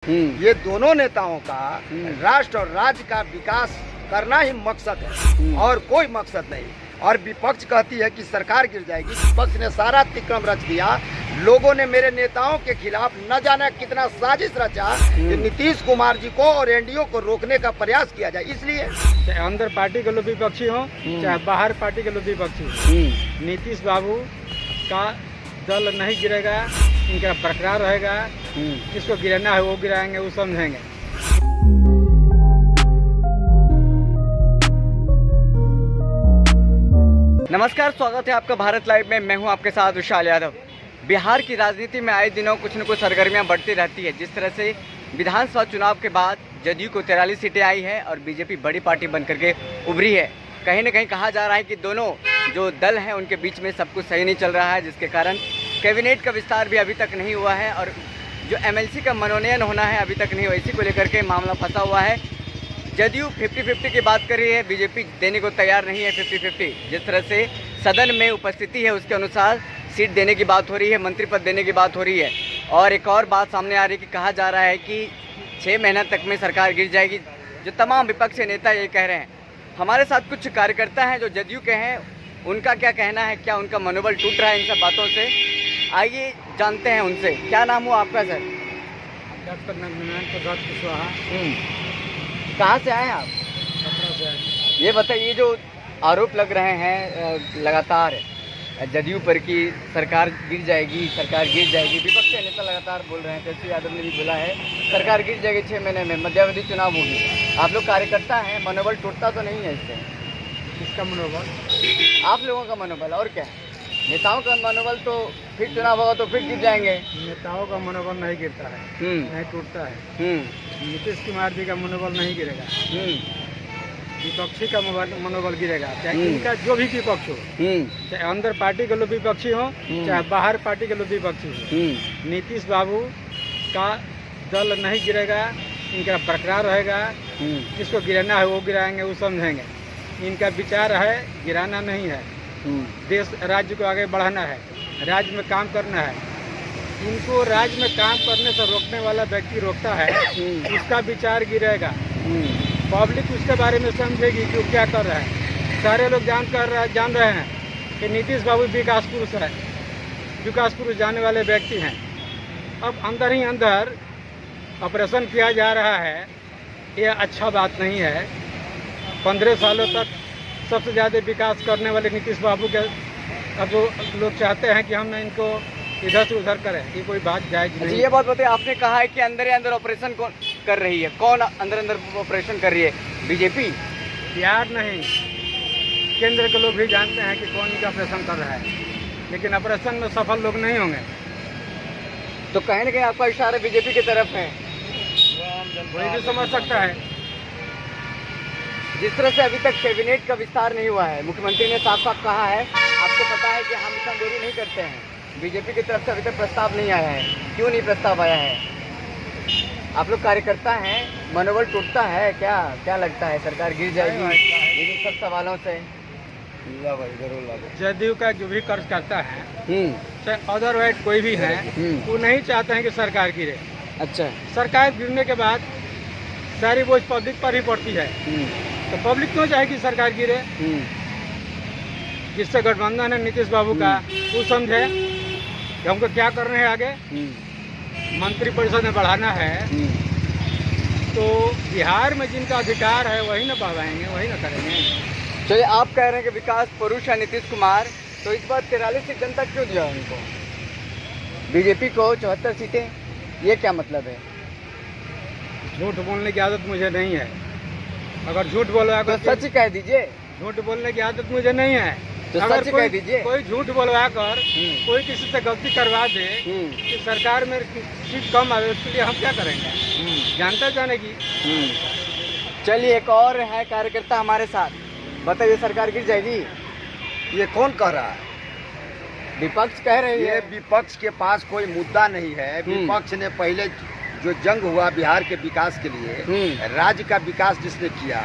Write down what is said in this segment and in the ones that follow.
ये दोनों नेताओं का राष्ट्र और राज्य का विकास करना ही मकसद है और कोई मकसद नहीं। और विपक्ष कहती है कि सरकार गिर जाएगी। विपक्ष ने सारा अतिक्रम रच दिया। लोगों ने मेरे नेताओं के खिलाफ न जाने कितना साजिश रचा कि नीतीश कुमार जी को और एनडीओ को रोकने का प्रयास किया जाए। इसलिए चाहे अंदर पार्टी के लोग विपक्षी हो चाहे बाहर पार्टी के लोग विपक्षी हो, नीतीश बाबू का दल नहीं गिरेगा, इनका बरकरार रहेगा। जिसको गिराना है वो गिराएंगे, वो समझेंगे। नमस्कार, स्वागत है आपका भारत लाइव में। मैं हूं आपके साथ विशाल यादव। बिहार की राजनीति में आए दिनों कुछ न कुछ सरगर्मियां बढ़ती रहती है। जिस तरह से विधानसभा चुनाव के बाद जदयू को 43 सीटें आई है और बीजेपी बड़ी पार्टी बन करके उभरी है। कहीं न कहीं कहा जा रहा है कि दोनों जो दल हैं उनके बीच में सब कुछ सही नहीं चल रहा है, जिसके कारण कैबिनेट का विस्तार भी अभी तक नहीं हुआ है और जो एमएलसी का मनोनयन होना है अभी तक नहीं हुआ। इसी को लेकर के मामला फंसा हुआ है। जदयू 50-50 की बात कर रही है, बीजेपी देने को तैयार नहीं है 50-50। जिस तरह से सदन में उपस्थिति है उसके अनुसार सीट देने की बात हो रही है, मंत्री पद देने की बात हो रही है। और एक और बात सामने आ रही है कि कहा जा रहा है कि 6 महीना तक में सरकार गिर जाएगी। जो तमाम विपक्षी नेता ये कह रहे हैं। हमारे साथ कुछ कार्यकर्ता हैं जो जदयू के हैं, उनका क्या कहना है, क्या उनका मनोबल टूट रहा है इन सब बातों से। आइए जानते हैं उनसे। क्या नाम हुआ आपका सर? डॉक्टर नंदनारायण प्रसाद कुशवाहा। कहाँ से आए हैं आप? छपरा से आए। ये बताइए, जो आरोप लग रहे हैं लगातार जदयू पर कि सरकार गिर जाएगी, सरकार गिर जाएगी, विपक्षी नेता लगातार बोल रहे हैं। तेजस्वी यादव ने भी बोला है सरकार गिर जाएगी 6 महीने में, मध्यावधि चुनाव होगी। आप लोग कार्यकर्ता हैं, मनोबल टूटता तो नहीं है इससे? किसका मनोबल? आप लोगों का मनोबल। और क्या नेताओं का मनोबल? तो फिर चुनाव होगा तो फिर गिर जाएंगे। नेताओं का मनोबल नहीं गिरता है, नहीं टूटता है। नीतीश कुमार जी का मनोबल नहीं गिरेगा, विपक्षी का मनोबल गिरेगा। चाहे इनका जो भी विपक्ष हो, चाहे अंदर पार्टी के लोग विपक्षी हो चाहे बाहर पार्टी के लोग विपक्षी हो, नीतीश बाबू का दल नहीं गिरेगा, इनका बरकरार रहेगा। जिसको गिराना है वो गिराएंगे, वो समझेंगे। इनका विचार है गिराना नहीं है, देश राज्य को आगे बढ़ाना है, राज्य में काम करना है। इनको राज्य में काम करने से रोकने वाला व्यक्ति रोकता है, उसका विचार गिरेगा। पब्लिक उसके बारे में समझेगी कि वो क्या कर रहा है। सारे लोग जान रहे हैं कि नीतीश बाबू विकास पुरुष है, विकास पुरुष जाने वाले व्यक्ति हैं। अब अंदर ही अंदर ऑपरेशन किया जा रहा है, ये अच्छा बात नहीं है। 15 सालों तक सबसे ज़्यादा विकास करने वाले नीतीश बाबू के अब लोग चाहते हैं कि हम इनको इधर से उधर करें। ये कोई बात जायज नहीं। ये बात बताइए, आपने कहा है कि अंदर ही अंदर ऑपरेशन कौन कर रही है? कौन अंदर ऑपरेशन कर रही है? बीजेपी? बिहार नहीं, केंद्र के लोग भी जानते हैं कि कौन इनका ऑपरेशन कर रहा है, लेकिन ऑपरेशन में सफल लोग नहीं होंगे। तो कहीं ना कहीं आपका इशारा बीजेपी की तरफ है। कोई भी समझ सकता है। जिस तरह से अभी तक कैबिनेट का विस्तार नहीं हुआ है, मुख्यमंत्री ने साफ साफ कहा है, आपको पता है कि हम इतना देरी नहीं करते हैं। बीजेपी की तरफ से अभी तक प्रस्ताव नहीं आया है। क्यों नहीं प्रस्ताव आया है? आप लोग कार्यकर्ता हैं, मनोबल टूटता है क्या? क्या लगता है सरकार गिर जाएगी इन सब सवालों से? जदयू का जो भी कर्ज करता है, चाहे अदरवाइज कोई भी है, वो नहीं चाहते हैं कि सरकार गिरे। अच्छा, सरकार गिरने के बाद सारी बोझ पब्लिक पर ही पड़ती है। तो पब्लिक क्यों चाहे कि सरकार गिरे? जिससे गठबंधन है नीतीश बाबू का, वो समझे कि हमको क्या करना है आगे। मंत्री परिषद में बढ़ाना है तो बिहार में जिनका अधिकार है वही ना बढ़ाएंगे, वही ना करेंगे। चलिए, आप कह रहे हैं कि विकास पुरुष है नीतीश कुमार, तो इस बार 43 सीट जनता क्यों दिया उनको? बीजेपी को 74 सीटें, ये क्या मतलब है? झूठ बोलने की आदत मुझे नहीं है। अगर झूठ बोलवा तो सच कह दीजिए। झूठ बोलने की आदत मुझे नहीं है। तो अगर सच कह दीजिए। कोई झूठ बोलवा कर कोई किसी से गलती करवा दे कि सरकार में सीट कम आवे, उसके लिए हम क्या करेंगे? जानता जानेगी। चलिए, एक और है कार्यकर्ता हमारे साथ। बताइए, सरकार गिर जाएगी? ये कौन कह रहा है? विपक्ष कह रही है। ये विपक्ष के पास कोई मुद्दा नहीं है। विपक्ष ने पहले जो जंग हुआ बिहार के विकास के लिए, राज्य का विकास जिसने किया,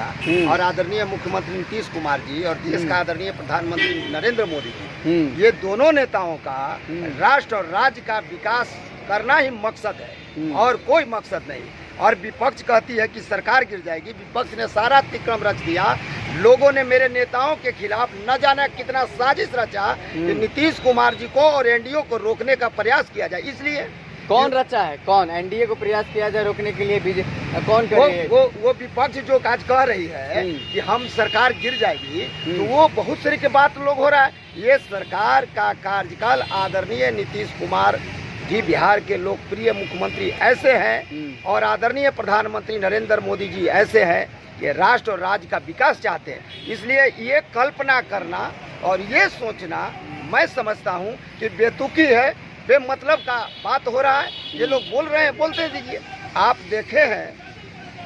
और आदरणीय मुख्यमंत्री नीतीश कुमार जी और देश का आदरणीय प्रधानमंत्री नरेंद्र मोदी जी, ये दोनों नेताओं का राष्ट्र और राज्य का विकास करना ही मकसद है और कोई मकसद नहीं। और विपक्ष कहती है कि सरकार गिर जाएगी। विपक्ष ने सारा तिक्रम रच दिया। लोगों ने मेरे नेताओं के खिलाफ न जाने कितना साजिश रचा कि नीतीश कुमार जी को और एनडीए को रोकने का प्रयास किया जाए। इसलिए कौन रचा है? कौन? एनडीए को प्रयास किया जाए रोकने के लिए? बीजेपी कौन कर रही है? वो विपक्ष जो आज कह रही है कि हम सरकार गिर जाएगी, तो वो बहुत सारी के बात लोग हो रहा है। ये सरकार का कार्यकाल आदरणीय नीतीश कुमार जी बिहार के लोकप्रिय मुख्यमंत्री ऐसे हैं और आदरणीय प्रधानमंत्री नरेंद्र मोदी जी ऐसे हैं कि राष्ट्र और राज्य का विकास चाहते हैं। इसलिए ये कल्पना करना और ये सोचना मैं समझता हूँ कि बेतुकी है, बेमतलब का बात हो रहा है। ये लोग बोल रहे हैं, बोलते दीजिए। आप देखे हैं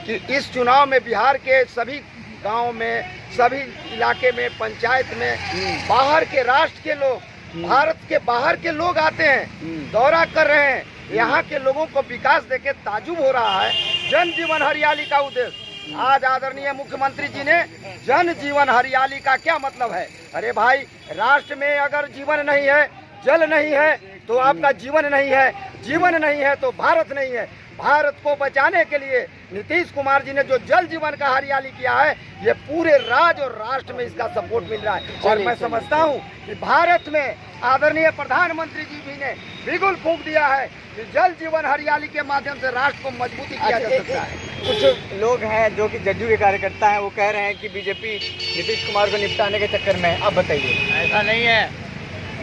कि इस चुनाव में बिहार के सभी गांव में, सभी इलाके में, पंचायत में बाहर के राष्ट्र के लोग, भारत के बाहर के लोग आते हैं, दौरा कर रहे हैं। यहाँ के लोगों को विकास देके ताजुब हो रहा है। जन जीवन हरियाली का उद्देश्य आज आदरणीय मुख्यमंत्री जी ने जन जीवन हरियाली का क्या मतलब है? अरे भाई, राष्ट्र में अगर जीवन नहीं है, जल नहीं है, तो आपका जीवन नहीं है। जीवन नहीं है तो भारत नहीं है। भारत को बचाने के लिए नीतीश कुमार जी ने जो जल जीवन का हरियाली किया है, ये पूरे राज्य और राष्ट्र में इसका सपोर्ट मिल रहा है। और मैं समझता हूँ कि भारत में आदरणीय प्रधानमंत्री जी भी ने बिल्कुल फूंक दिया है कि जल जीवन हरियाली के माध्यम से राष्ट्र को मजबूती किया जा सकता है। कुछ लोग हैं जो कि जदयू के कार्यकर्ता हैं, वो कह रहे हैं कि बीजेपी नीतीश कुमार को निपटाने के चक्कर में है। अब बताइए। ऐसा नहीं है।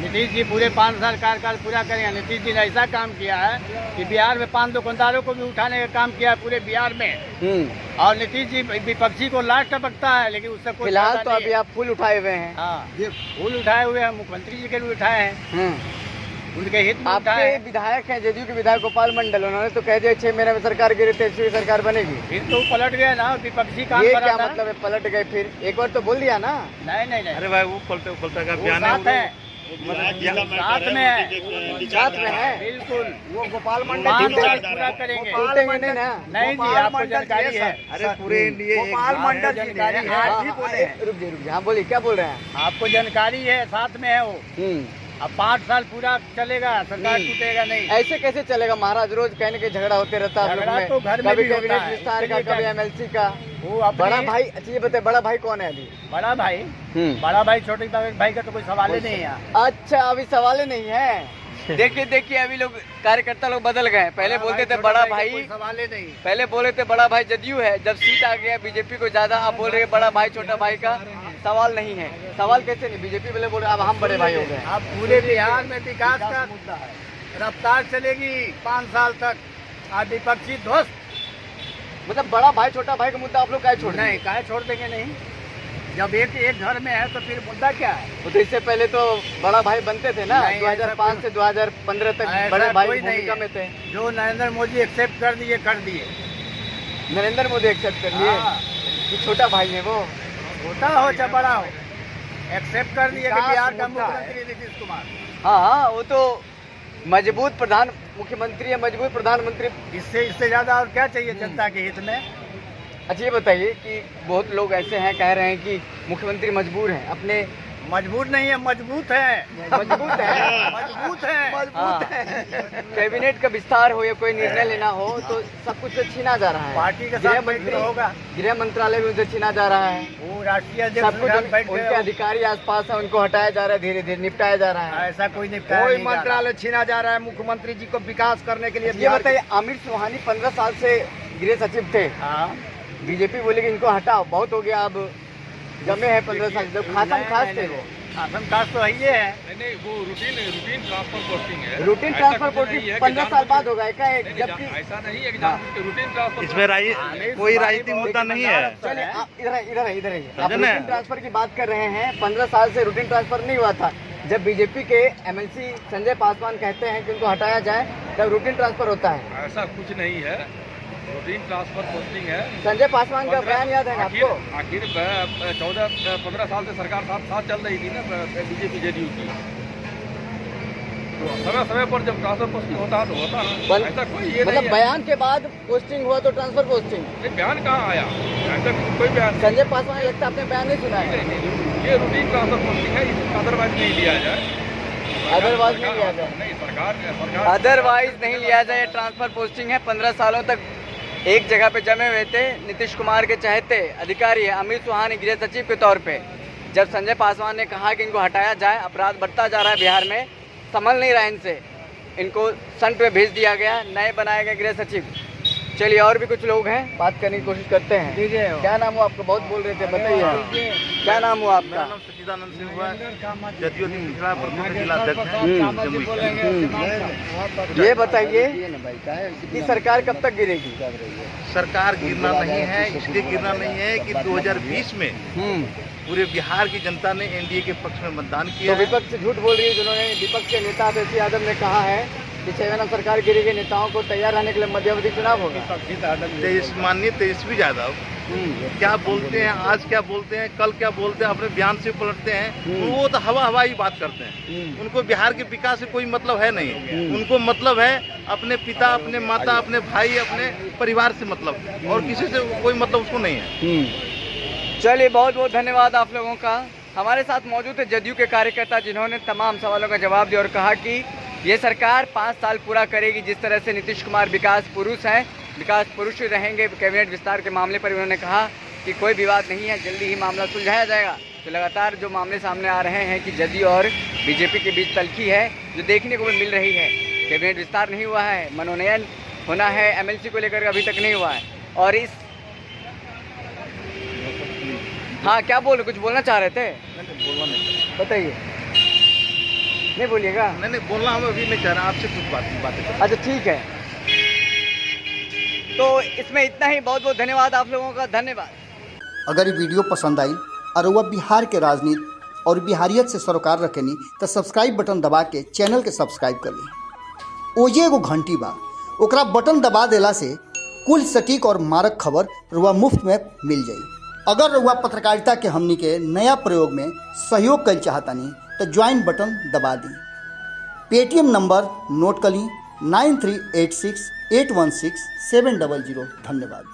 नीतीश जी पूरे 5 साल कार्यकाल पूरा करेंगे। नीतीश जी ने ऐसा काम किया है कि बिहार में 5 दुकानदारों को भी उठाने का काम किया है पूरे बिहार में। और नीतीश जी विपक्षी को लास्ट टपकता है, लेकिन उससे कोई फिलहाल तो अभी आप फूल उठाए हुए हैं। हाँ, ये फूल उठाए हुए हैं, मुख्यमंत्री जी के भी उठाए हैं, उनके हित में उठाए आपके हैं। विधायक हैं जदयू के विधायक गोपाल मंडल, उन्होंने तो कह दिया 6 महीने में सरकार गिरी, तेजस्वी सरकार बनेगी। फिर तो पलट गया ना, विपक्षी काम ये कर रहा क्या था। मतलब है पलट गए? फिर एक बार तो बोल दिया ना। नहीं। अरे भाई, वो पलटा का वो बयान साथ है, साथ में है, साथ में है। बिल्कुल। वो गोपाल मान मंडल बात पूरा करेंगे। टूटेंगे नहीं ना। नहीं जी, गोपाल आपको मंडल जानकारी है। अरे पूरे इंडिया गोपाल मंडल जी जानकारी ने है। आज भी बोले हैं। रुक जाइए। हाँ बोलिए, क्या बोल रहे हैं? आपको जानकारी है, साथ में है वो। अब 5 साल पूरा चलेगा, सरकार टूटेगा नहीं। ऐसे कैसे चलेगा महाराज? रोज कहने के झगड़ा होते रहता है आप झगड़ा लोग तो में। घर में कभी भी होता कैबिनेट है। विस्तार का, उसके लिए कभी एमएलसी का। वो अपने- बड़ा भाई, अच्छा ये बताए बड़ा भाई कौन है अभी? बड़ा भाई, बड़ा भाई छोटे भाई का तो कोई सवाल ही नहीं है। अच्छा, अभी सवाल ही नहीं है। देखिए अभी लोग कार्यकर्ता लोग बदल गए। पहले बोलते थे बड़ा भाई, सवाल ही नहीं। पहले बोले थे बड़ा भाई जदयू है, जब सीट आ गया बीजेपी को ज्यादा, अब बोल रहे हैं बड़ा भाई छोटा भाई का सवाल नहीं है। सवाल कैसे नहीं? बीजेपी वाले बोल रहे अब हम बड़े भाई हो गए। अब पूरे बिहार में विकास का रफ्तार चलेगी 5 साल तक। आज विपक्षी ध्वस्त मतलब बड़ा भाई छोटा भाई का मुद्दा आप लोग काहे छोड़ रहे नहीं, काहे छोड़ देंगे? नहीं, जब एक घर में है तो फिर मुद्दा क्या है? तो इससे पहले तो बड़ा भाई बनते थे ना, नहीं, 2005 से 2015 तक ऐसा बड़े भाई कोई की नहीं भूमिका है। में थे। जो नरेंद्र मोदी एक्सेप्ट कर दिए नरेंद्र मोदी एक्सेप्ट कर लिए हाँ। कि छोटा भाई है वो। छोटा हो चाहे बड़ा हो, एक्सेप्ट कर दिए कि विकास बिहार का मुद्दा है। मुख्यमंत्री नीतीश कुमार। हाँ, वो तो मजबूत मुख्यमंत्री है, मजबूत प्रधानमंत्री। इससे ज्यादा और क्या चाहिए जनता के हित में? अच्छा ये बताइए कि बहुत लोग ऐसे हैं कह रहे हैं कि मुख्यमंत्री मजबूर हैं अपने। मजबूर नहीं है, मजबूत है। मजबूत है। मजबूत है। हाँ। कैबिनेट का विस्तार हो या कोई निर्णय लेना हो तो सब कुछ छीना जा रहा है। पार्टी के साथ बैठ के होगा। गृह मंत्रालय भी उनसे छीना जा रहा है। वो राष्ट्रीय सब अध्यक्ष कुछ के साथ बैठ उनके गए। अधिकारी आसपास है, उनको हटाया जा रहा है, धीरे धीरे निपटाया जा रहा है। ऐसा कोई निपटाया कोई नहीं जा रहा। मंत्रालय छीना जा रहा है मुख्यमंत्री जी को विकास करने के लिए। ये बताइए, आमिर सुहानी 15 साल से गृह सचिव थे। हाँ, बीजेपी बोले कि इनको हटाओ, बहुत हो गया, अब जमे है 15 साल। जब खासम खास थे वो। आसम खास तो यही है। नहीं, वो रूटीन ट्रांसफर पोस्टिंग है। रूटीन ट्रांसफर पोस्टिंग 15 साल बाद होगा क्या? जबकि ऐसा नहीं है कि रूटीन ट्रांसफर, इसमें कोई राजनीतिक मुद्दा नहीं है। चलिए आप इधर ही आप समझे ना? रूटीन ट्रांसफर की बात कर रहे हैं। 15 साल से रूटीन ट्रांसफर नहीं हुआ था। जब बीजेपी के एमएलसी संजय पासवान कहते हैं कि उनको हटाया जाए, तब रूटीन ट्रांसफर होता है। ऐसा कुछ नहीं है, रूटीन ट्रांसफर पोस्टिंग है। संजय पासवान का बयान याद है ना आपको? आखिर 14-15 साल से सरकार साथ चल रही थी ना बीजेपी जेडीयू की, तो समय पर जब ट्रांसफर पोस्टिंग होता है तो होता है। ऐसा कोई ये मतलब नहीं है। बयान के बाद पोस्टिंग हुआ तो ट्रांसफर पोस्टिंग। ये बयान कहाँ आया? ऐसा कोई बयान नहीं। संजय पासवान लगता है आपने बयान नहीं सुना है। ये रूटीन ट्रांसफर पोस्टिंग है, इसमें अदरवाइज नहीं लिया जाए। अदरवाइज नहीं लिया जाए, नहीं सरकार अदरवाइज नहीं लिया जाए। ये ट्रांसफर पोस्टिंग है। 15 सालों तक एक जगह पे जमे हुए थे। नीतीश कुमार के चहेते अधिकारी है अमित सुहानी गृह सचिव के तौर पे। जब संजय पासवान ने कहा कि इनको हटाया जाए, अपराध बढ़ता जा रहा है बिहार में, संभल नहीं रहा इनसे, इनको संट पे भेज दिया गया, नए बनाए गए गृह सचिव। चलिए और भी कुछ लोग हैं, बात करने की कोशिश करते हैं। क्या नाम हुआ आपका? बहुत बोल रहे थे, बताइए क्या नाम हुआ आपका? सच्चिदानंद सिंह हुआ, जदयू पिछड़ा प्रखंड जिलाध्यक्ष हैं। ये बताइए कि सरकार कब तक गिरेगी? सरकार गिरना नहीं है, इसलिए गिरना नहीं है कि 2020 में पूरे बिहार की जनता ने एनडीए के पक्ष में मतदान किया। तो विपक्ष झूठ बोल रही है, जिन्होंने विपक्ष के नेता तेजस्वी यादव ने कहा है कि शिवसेना सरकार गिरेगी, नेताओं को तैयार रहने के लिए मध्यावधि चुनाव होगा। माननीय तेजस्वी यादव क्या बोलते हैं, आज क्या बोलते हैं, कल क्या बोलते हैं, अपने बयान से पलटते हैं। वो तो हवाई बात करते हैं। उनको बिहार के विकास से कोई मतलब है नहीं। उनको मतलब है अपने पिता, अपने माता, अपने भाई, अपने परिवार से मतलब, और किसी से कोई मतलब उसको नहीं है। चलिए बहुत बहुत धन्यवाद आप लोगों का। हमारे साथ मौजूद है जदयू के कार्यकर्ता, जिन्होंने तमाम सवालों का जवाब दिया और कहा कि ये सरकार 5 साल पूरा करेगी। जिस तरह से नीतीश कुमार विकास पुरुष हैं, विकास पुरुष ही रहेंगे। कैबिनेट विस्तार के मामले पर उन्होंने कहा कि कोई विवाद नहीं है, जल्दी ही मामला सुलझाया जाएगा। तो लगातार जो मामले सामने आ रहे हैं कि जदयू और बीजेपी के बीच तल्खी है, जो देखने को भी मिल रही है। कैबिनेट विस्तार नहीं हुआ है, मनोनयन होना है एमएलसी को लेकर अभी तक नहीं हुआ है। और इस हाँ क्या कुछ बोलना चाह रहे थे? बोलना नहीं, बताइए। नहीं बोलिएगा? नहीं बोलना हम अभी नहीं चाह रहे, आपसे कुछ बातें। अच्छा ठीक है, तो इसमें इतना ही। बहुत बहुत धन्यवाद आप लोगों का, धन्यवाद। अगर ये वीडियो पसंद आई और वह बिहार के राजनीति और बिहारियत से सरोकार रखेनी तो सब्सक्राइब बटन दबा के चैनल के सब्सक्राइब कर ली। ओजे एगो घंटी बा, ओकरा बटन दबा देला से कुल सटीक और मारक खबर रुआ मुफ्त में मिल जाई। अगर रुआ पत्रकारिता के हमनी के नया प्रयोग में सहयोग कर चाहतानी तो ज्वाइन बटन दबा दी। पेटीएम नंबर नोट कर ली 9386816700। धन्यवाद।